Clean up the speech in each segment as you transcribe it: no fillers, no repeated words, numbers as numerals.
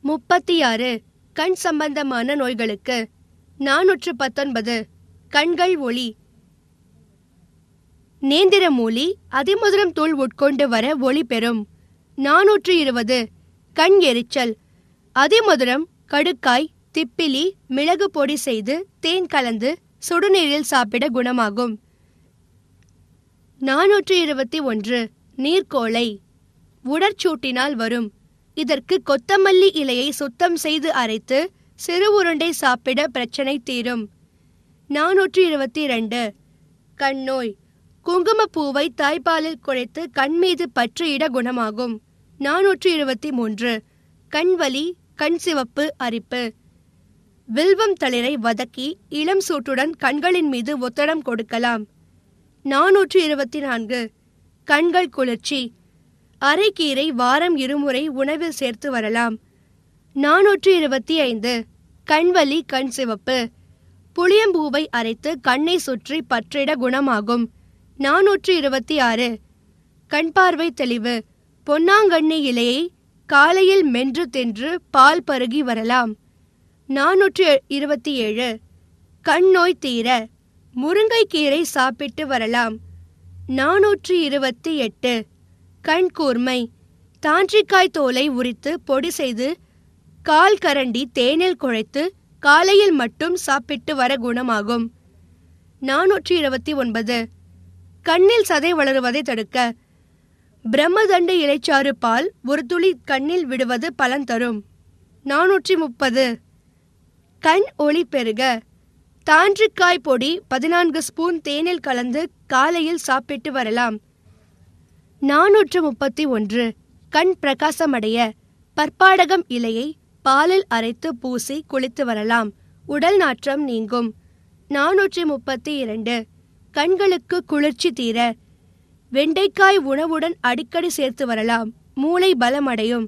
36 கண் சம்பந்தமான நோய்களுக்கு. 419 கண்கள் ஒளி. நேந்திர மூலி அதிமதுரம் தூள் உட்கொண்டு வர ஒளி பெறும். 420 கண் எரிச்சல். அதிமதுரம், கடுக்காய், திப்பிலி, மிளகு பொடி செய்து தேன் கலந்து சுடுநீரில் சாப்பிட குணமாகும். 421 நீர்க்கோளை. உடற்சூட்டினால் வரும். இதற்கு கொத்தமல்லி இலையை சுத்தம் செய்து அரைத்து சிறு உருண்டை சாப்பிட பிரச்சனை தீரும். 422 கண் நோய். குங்குமப்பூவை தாய்ப்பாலில் குழைத்து கண் மீது பற்றியிட குணமாகும். 423 கண் வலி, கண் சிவப்பு, அரிப்பு. வில்வம் தளிரை வதக்கி இளம் சூட்டுடன் கண்களின் மீது ஒத்தடம் கொடுக்கலாம். 424 கண்கள் குளிர்ச்சி. அரைக்கீரை வாரம் 2 முறை உணவில் சேர்த்து வரலாம். 425 கண்வலி, கண் சிவப்பு. புளியம்பூவை அரைத்து கண்ணை சுற்றி பற்றிட குணமாகும். 426 கண் பார்வை தெளிவு. பொன்னாங்கண்ணி இலையை காலையில் மென்று தின்று பால் பருகி வரலாம். 427 கண் நோய் தீர முருங்கைக்கீரை சாப்பிட்டு வரலாம். 428 கண் கூர்மை. தாண்டிக்காய் தோலை உரித்து பொடி செய்து கால் கரண்டி தேனில் குழைத்து காலையில் மட்டும் சாப்பிட்டு வர குணமாகும். 429 கண்ணில் சதை வளருவதை தடுக்க பிரம்மதண்டு இலைச்சாறு பால் 1 துளி கண்ணில் விடுவது பலன் தரும். 430 கண் ஒளி பெருக. தாண்டிக்காய் பொடி 14 ஸ்பூன் தேனில் கலந்து காலையில் சாப்பிட்டு வரலாம். 431 கண் பிரகாசமடைய பற்பாடகம் இலையை பாலில் அரைத்து பூசி குளித்து வரலாம். உடல் நாற்றம் நீங்கும். 432 கண்களுக்கு குளிர்ச்சி தீர வெண்டைக்காய் உணவுடன் அடிக்கடி சேர்த்து வரலாம். மூளை பலமடையும்.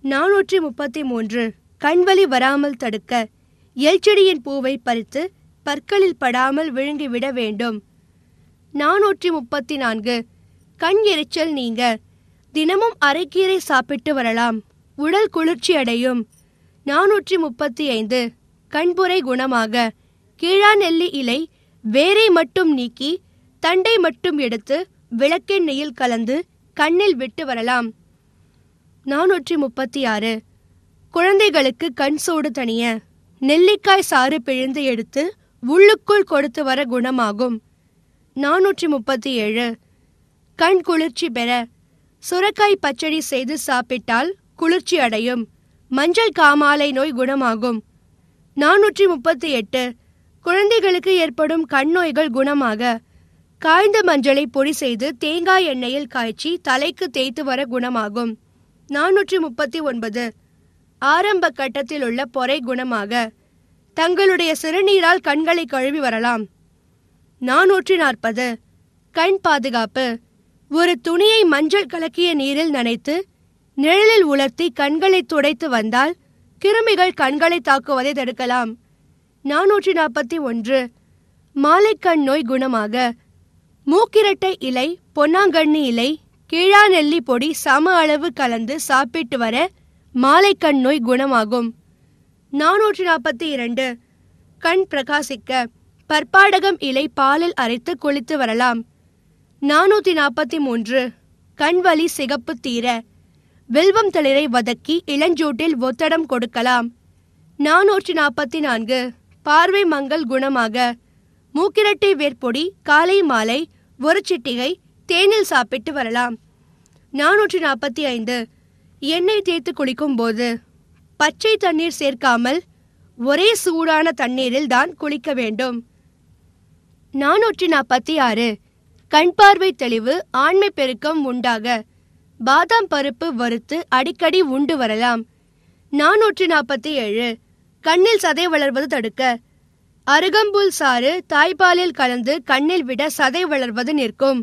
433 கண்வலி வராமல் தடுக்க எல்செடியின் பூவை பறித்து பற்களில் படாமல் விழுங்கிவிட வேண்டும். 434 கண் எரிச்சல் நீங்க தினமும் அரைக்கீரை சாப்பிட்டு வரலாம். உடல் குளிர்ச்சி அடையும். 435 கண்புரை குணமாக கீழாநெல்லி இலை வேரை மட்டும் நீக்கி தண்டை மட்டும் எடுத்து விளக்கெண்ணெயில் கலந்து கண்ணில் விட்டு வரலாம். 436 குழந்தைகளுக்கு கண் சூடு தணிய நெல்லிக்காய் சாறு பிழிந்து எடுத்து உள்ளுக்குள் கொடுத்து வர குணமாகும். 437 கண் குளிர்ச்சி பெற சுரக்காய் பச்சடி செய்து சாப்பிட்டால் குளிர்ச்சி அடையும். மஞ்சள் காமாலை நோய் குணமாகும். 438 குழந்தைகளுக்கு ஏற்படும் கண் நோய்கள் குணமாக காய்ந்த மஞ்சளை பொடி செய்து தேங்காய் எண்ணெயில் காய்ச்சி தலைக்கு தேய்த்து வர குணமாகும். 439 ஆரம்ப கட்டத்தில் உள்ள பொறை குணமாக தங்களுடைய சிறுநீரால் கண்களை கழுவி வரலாம். 440 கண் பாதுகாப்பு. ஒரு துணியை மஞ்சள் கலக்கிய நீரில் நனைத்து நிழலில் உலர்த்தி கண்களை துடைத்து வந்தால் கிருமிகள் கண்களை தாக்குவதை தடுக்கலாம். 441 மாலைக்கண் நோய் குணமாக மூக்கிரட்டை இலை, பொன்னாங்கண்ணி இலை, கீழாநெல்லி பொடி சம அளவு கலந்து சாப்பிட்டு வர மாலைக்கண் நோய் குணமாகும். 442 கண் பிரகாசிக்க பற்பாடகம் இலை பாலில் அரைத்து குளித்து வரலாம். 443 கண் வலி சிகப்பு தீர வில்வம் தளிரை வதக்கி இளஞ்சூட்டில் ஒத்தடம் கொடுக்கலாம். 444 பார்வை மங்கல் குணமாக மூக்கிரட்டை வேர்பொடி காலை மாலை 1 சிட்டிகை தேனில் சாப்பிட்டு வரலாம். 445 எண்ணெய் தேய்த்து குளிக்கும் போது பச்சை தண்ணீர் சேர்க்காமல் ஒரே சூடான தண்ணீரில் தான் குளிக்க வேண்டும். 446 கண் பார்வை தெளிவு, ஆண்மை பெருக்கம் உண்டாக பாதாம் பருப்பு வறுத்து அடிக்கடி உண்டு வரலாம். 447 கண்ணில் சதை வளர்வது தடுக்க அருகம்புல் சாறு தாய்ப்பாலில் கலந்து கண்ணில் விட சதை வளர்வது நிற்கும்.